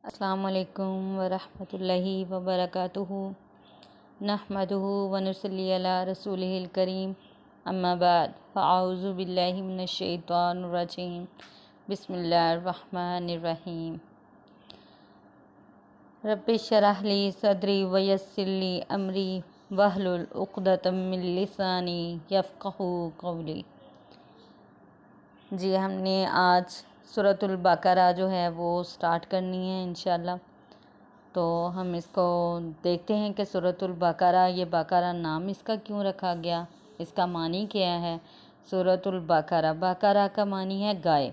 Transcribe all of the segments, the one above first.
السلام علیکم ورحمۃ اللہ وبرکاتہ نحمدہ ونصلی علی رسولہ الکریم اما بعد فاعوذ باللہ من الشیطان الرجیم بسم اللہ الرحمن الرحیم رب اشرح لی صدری ویسر لی امری واحلل عقدۃ من لسانی یفقہوا قولی۔ جی ہم نے آج سورۃ البقرہ جو ہے وہ سٹارٹ کرنی ہے انشاءاللہ۔ تو ہم اس کو دیکھتے ہیں کہ سورۃ البقرہ، یہ بقرہ نام اس کا کیوں رکھا گیا، اس کا معنی کیا ہے۔ سورۃ البقرہ، بقرہ کا معنی ہے گائے،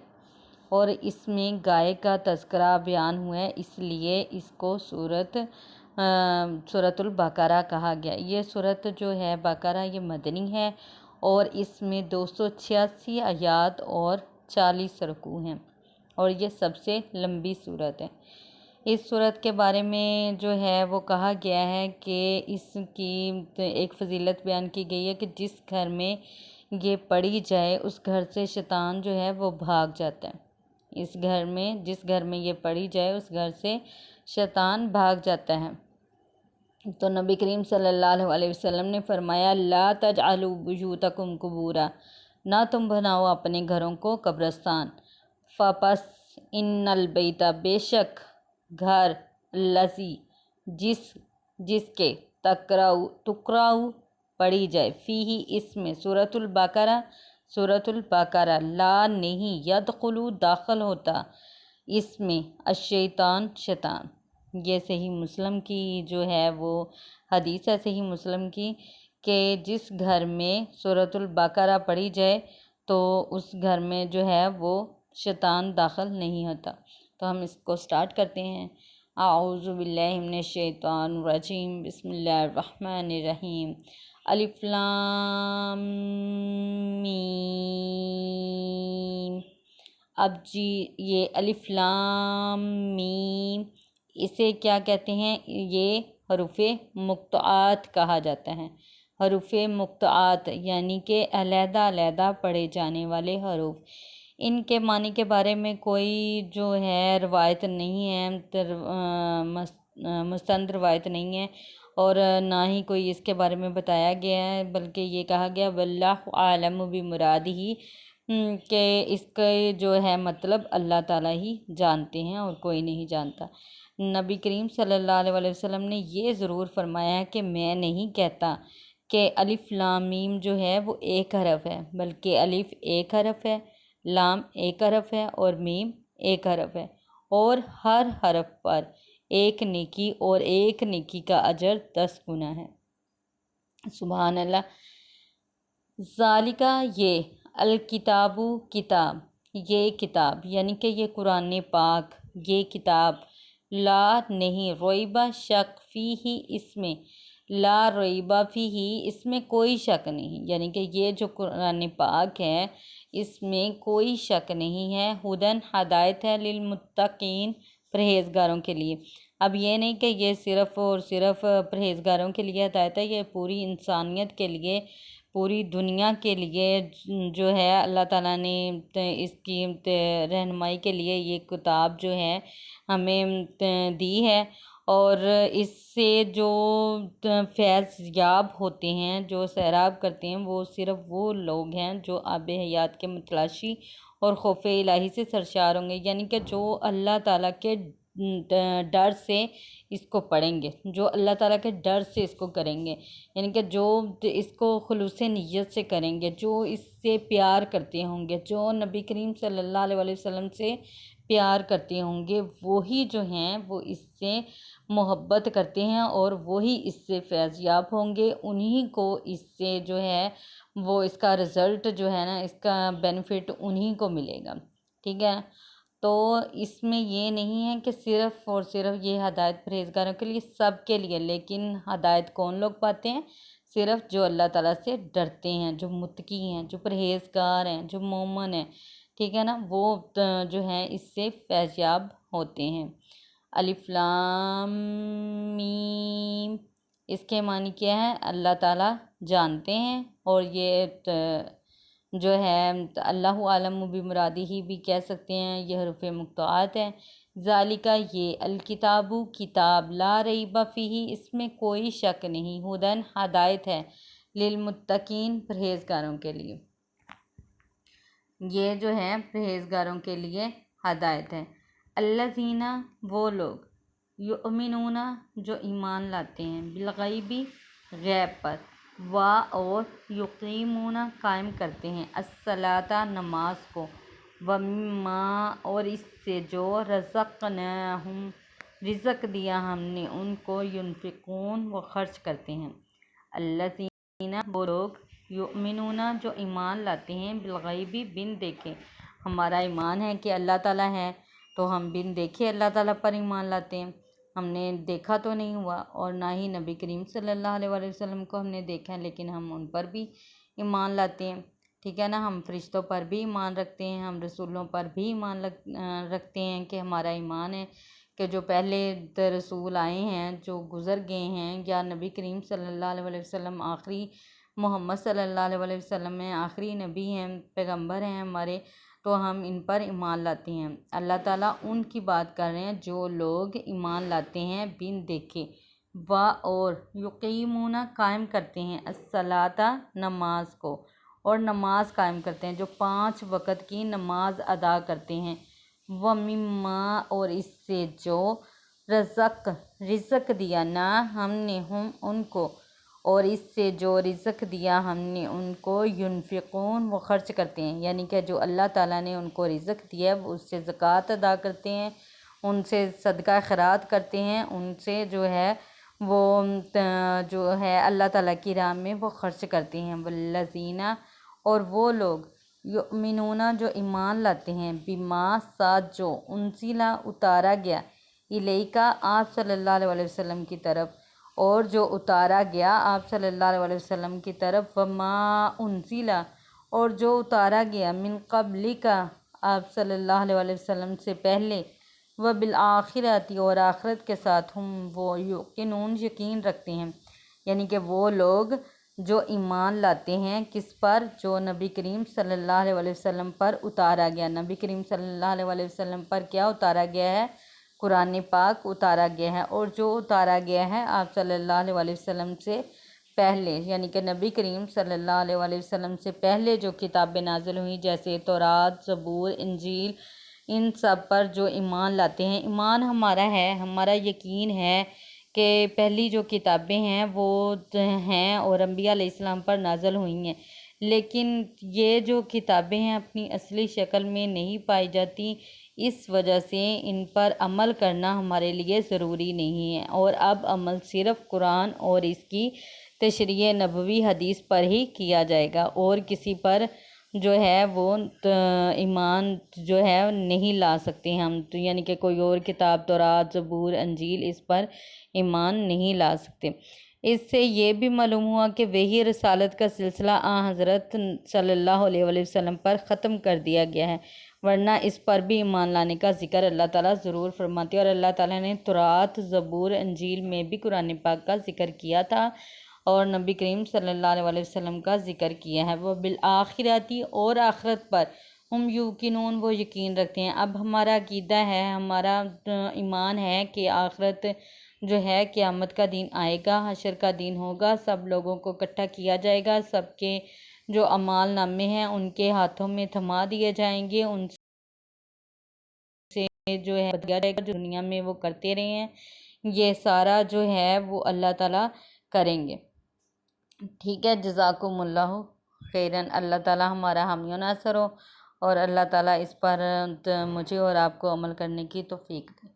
اور اس میں گائے کا تذکرہ بیان ہوا ہے، اس لیے اس کو سورۃ البقرہ کہا گیا۔ یہ سورۃ جو ہے بقرہ یہ مدنی ہے، اور اس میں 286 آیات اور 40 رکوع ہیں، اور یہ سب سے لمبی سورت ہے۔ اس سورت کے بارے میں جو ہے وہ کہا گیا ہے کہ اس کی ایک فضیلت بیان کی گئی ہے کہ جس گھر میں یہ پڑھی جائے اس گھر سے شیطان جو ہے وہ بھاگ جاتا ہے۔ جس گھر میں یہ پڑھی جائے اس گھر سے شیطان بھاگ جاتا ہے۔ تو نبی کریم صلی اللہ علیہ وسلم نے فرمایا لا تجعلوا بیوتکم قبورا، نہ تم بناؤ اپنے گھروں کو قبرستان۔ فپس ان البیت، بے شک گھر، الذی جس کے تقرأ پڑھی جائے، فیہ اس میں، سورۃ البقرہ، لا نہیں، یدخل داخل ہوتا، اس میں الشیطان شیطان۔ یہ صحیح مسلم کی جو ہے وہ حدیث ہے، صحیح مسلم کی، کہ جس گھر میں سورۃ البقرہ پڑھی جائے تو اس گھر میں جو ہے وہ شیطان داخل نہیں ہوتا۔ تو ہم اس کو سٹارٹ کرتے ہیں۔ اعوذ باللہ من الشیطان الرجیم، بسم اللہ الرحمن الرحیم۔ الف لام میم۔ اب جی یہ الف لام میم، اسے کیا کہتے ہیں؟ یہ حروف مقطعات کہا جاتا ہے۔ حروف مقطعات یعنی کہ علیحدہ علیحدہ پڑھے جانے والے حروف۔ ان کے معنی کے بارے میں کوئی جو ہے روایت نہیں ہے، مستند روایت نہیں ہے، اور نہ ہی کوئی اس کے بارے میں بتایا گیا ہے، بلکہ یہ کہا گیا واللہ اعلم بمرادہ، کہ اس کے جو ہے مطلب اللہ تعالیٰ ہی جانتے ہیں اور کوئی نہیں جانتا۔ نبی کریم صلی اللہ علیہ وسلم نے یہ ضرور فرمایا ہے کہ میں نہیں کہتا کہ الف لام میم جو ہے وہ ایک حرف ہے، بلکہ الف ایک حرف ہے، لام ایک حرف ہے، اور میم ایک حرف ہے، اور ہر حرف پر ایک نیکی، اور ایک نیکی کا اجر 10 گنا ہے۔ سبحان اللہ۔ ذالکہ یہ، الکتاب کتاب، یہ کتاب یعنی کہ یہ قرآن پاک، یہ کتاب، لا نہیں، ریبہ شک، فیہ اس میں، لا ریبہ فیہ اس میں کوئی شک نہیں، یعنی کہ یہ جو قرآن پاک ہے اس میں کوئی شک نہیں ہے، ہدن ہدایت ہے، للمتقین پرہیزگاروں کے لیے۔ اب یہ نہیں کہ یہ صرف اور صرف پرہیزگاروں کے لیے ہدایت ہے، یہ پوری انسانیت کے لیے، پوری دنیا کے لیے جو ہے اللہ تعالیٰ نے اس کی رہنمائی کے لیے یہ کتاب جو ہے ہمیں دی ہے، اور اس سے جو فیض یاب ہوتے ہیں، جو سیراب کرتے ہیں، وہ صرف وہ لوگ ہیں جو آب حیات کے متلاشی اور خوف الہی سے سرشار ہوں گے، یعنی کہ جو اللہ تعالیٰ کے ڈر سے اس کو پڑھیں گے، جو اللہ تعالیٰ کے ڈر سے اس کو کریں گے، یعنی کہ جو اس کو خلوص نیت سے کریں گے، جو اس سے پیار کرتے ہوں گے، جو نبی کریم صلی اللہ علیہ وسلم سے پیار کرتے ہوں گے، وہی جو ہیں وہ اس سے محبت کرتے ہیں، اور وہی اس سے فیض یاب ہوں گے، انہی کو اس سے جو ہے وہ اس کا رزلٹ جو ہے نا، اس کا بینیفٹ انہی کو ملے گا، ٹھیک ہے۔ تو اس میں یہ نہیں ہے کہ صرف اور صرف یہ ہدایت پرہیزگاروں کے لیے، سب کے لیے، لیکن ہدایت کون لوگ پاتے ہیں؟ صرف جو اللہ تعالیٰ سے ڈرتے ہیں، جو متقی ہیں، جو پرہیزگار ہیں، جو مومن ہیں، ٹھیک ہے نا، وہ جو ہیں اس سے فیض یاب ہوتے ہیں۔ الف لام میم، اس کے معنی کیا ہے؟ اللہ تعالیٰ جانتے ہیں، اور یہ جو ہے اللہ عالم بمرادہ بھی کہہ سکتے ہیں، یہ حروف مقطعات ہیں، ذالکہ یہ الکتابو کتاب لا ریب فیہ اس میں کوئی شک نہیں، ہدن ہدایت ہے، للمتقین پرہیزگاروں کے لیے، یہ جو ہے پرہیزگاروں کے لیے ہدایت ہے۔ الذین وہ لوگ، یؤمنون جو ایمان لاتے ہیں، بالغیبی غیب پر، اور یقیمون قائم کرتے ہیں، الصلاۃ نماز کو، ومما اور اس سے جو رزقناہم رزق دیا ہم نے ان کو، ینفقون وہ خرچ کرتے ہیں۔ الذین وہ لوگ، یؤمنون جو ایمان لاتے ہیں، بالغیبی بن دیکھے، ہمارا ایمان ہے کہ اللہ تعالیٰ ہے تو ہم بن دیکھے اللہ تعالیٰ پر ایمان لاتے ہیں، ہم نے دیکھا تو نہیں ہوا، اور نہ ہی نبی کریم صلی اللہ علیہ وآلہ وسلم کو ہم نے دیکھا ہے، لیکن ہم ان پر بھی ایمان لاتے ہیں، ٹھیک ہے نا۔ ہم فرشتوں پر بھی ایمان رکھتے ہیں، ہم رسولوں پر بھی ایمان رکھتے ہیں کہ ہمارا ایمان ہے کہ جو پہلے رسول آئے ہیں، جو گزر گئے ہیں، یا نبی کریم صلی اللہ علیہ وآلہ وسلم آخری، محمد صلی اللہ علیہ وآلہ وسلم میں آخری نبی ہیں، پیغمبر ہیں ہمارے، تو ہم ان پر ایمان لاتے ہیں۔ اللہ تعالیٰ ان کی بات کر رہے ہیں جو لوگ ایمان لاتے ہیں بن دیکھے، اور یقیمون قائم کرتے ہیں، الصلاۃ نماز کو، اور نماز قائم کرتے ہیں، جو 5 وقت کی نماز ادا کرتے ہیں، ومما اور اس سے جو رزق دیا نا ہم نے ہم ان کو، اور اس سے جو رزق دیا ہم نے ان کو، ینفقون وہ خرچ کرتے ہیں، یعنی کہ جو اللہ تعالیٰ نے ان کو رزق دیا ہے اس سے زکوٰۃ ادا کرتے ہیں، ان سے صدقہ خیرات کرتے ہیں، ان سے جو ہے وہ جو ہے اللہ تعالیٰ کی راہ میں وہ خرچ کرتے ہیں۔ والذین اور وہ لوگ، یؤمنون جو ایمان لاتے ہیں، بما ساتھ جو انزل اتارا گیا، الیکا آپ صلی اللہ علیہ وآلہ وسلم کی طرف، اور جو اتارا گیا آپ صلی اللہ علیہ وآلہ وسلم کی طرف، وما انزل اور جو اتارا گیا، من قبلک آپ صلی اللہ علیہ وآلہ وسلم سے پہلے، وبالآخرۃ اور آخرت کے ساتھ، ہم وہ یوقنون یقین رکھتے ہیں، یعنی کہ وہ لوگ جو ایمان لاتے ہیں کس پر، جو نبی کریم صلی اللہ علیہ وآلہ وسلم پر اتارا گیا۔ نبی کریم صلی اللہ علیہ وآلہ وسلم پر کیا اتارا گیا ہے؟ قرآن پاک اتارا گیا ہے، اور جو اتارا گیا ہے آپ صلی اللہ علیہ وآلہ وسلم سے پہلے، یعنی کہ نبی کریم صلی اللہ علیہ وآلہ وسلم سے پہلے جو کتابیں نازل ہوئیں، جیسے تورات، زبور، انجیل، ان سب پر جو ایمان لاتے ہیں، ایمان ہمارا ہے، ہمارا یقین ہے کہ پہلی جو کتابیں ہیں وہ ہیں اور انبیاء علیہ السلام پر نازل ہوئی ہیں، لیکن یہ جو کتابیں ہیں اپنی اصلی شکل میں نہیں پائی جاتی، اس وجہ سے ان پر عمل کرنا ہمارے لیے ضروری نہیں ہے، اور اب عمل صرف قرآن اور اس کی تشریح نبوی حدیث پر ہی کیا جائے گا، اور کسی پر جو ہے وہ ایمان جو ہے نہیں لا سکتے ہم، تو یعنی کہ کوئی اور کتاب تورات، زبور، انجیل، اس پر ایمان نہیں لا سکتے۔ اس سے یہ بھی معلوم ہوا کہ وحی رسالت کا سلسلہ حضرت صلی اللہ علیہ وآلہ وسلم پر ختم کر دیا گیا ہے، ورنہ اس پر بھی ایمان لانے کا ذکر اللہ تعالیٰ ضرور فرماتے، اور اللہ تعالیٰ نے تورات، زبور، انجیل میں بھی قرآن پاک کا ذکر کیا تھا، اور نبی کریم صلی اللہ علیہ وآلہ وسلم کا ذکر کیا ہے۔ وہ بالآخرۃ اور آخرت پر، ہم یوقنون وہ یقین رکھتے ہیں۔ اب ہمارا عقیدہ ہے، ہمارا ایمان ہے کہ آخرت جو ہے قیامت کا دن آئے گا، حشر کا دن ہوگا، سب لوگوں کو اکٹھا کیا جائے گا، سب کے جو اعمال نامے ہیں ان کے ہاتھوں میں تھما دیے جائیں گے، ان سے جو ہے دیا جائے گا، جو دنیا میں وہ کرتے رہے ہیں، یہ سارا جو ہے وہ اللہ تعالیٰ کریں گے، ٹھیک ہے۔ جزاکم اللہ خیرن، اللہ تعالیٰ ہمارا حامی و ناصر ہو، اور اللہ تعالیٰ اس پر مجھے اور آپ کو عمل کرنے کی توفیق دے۔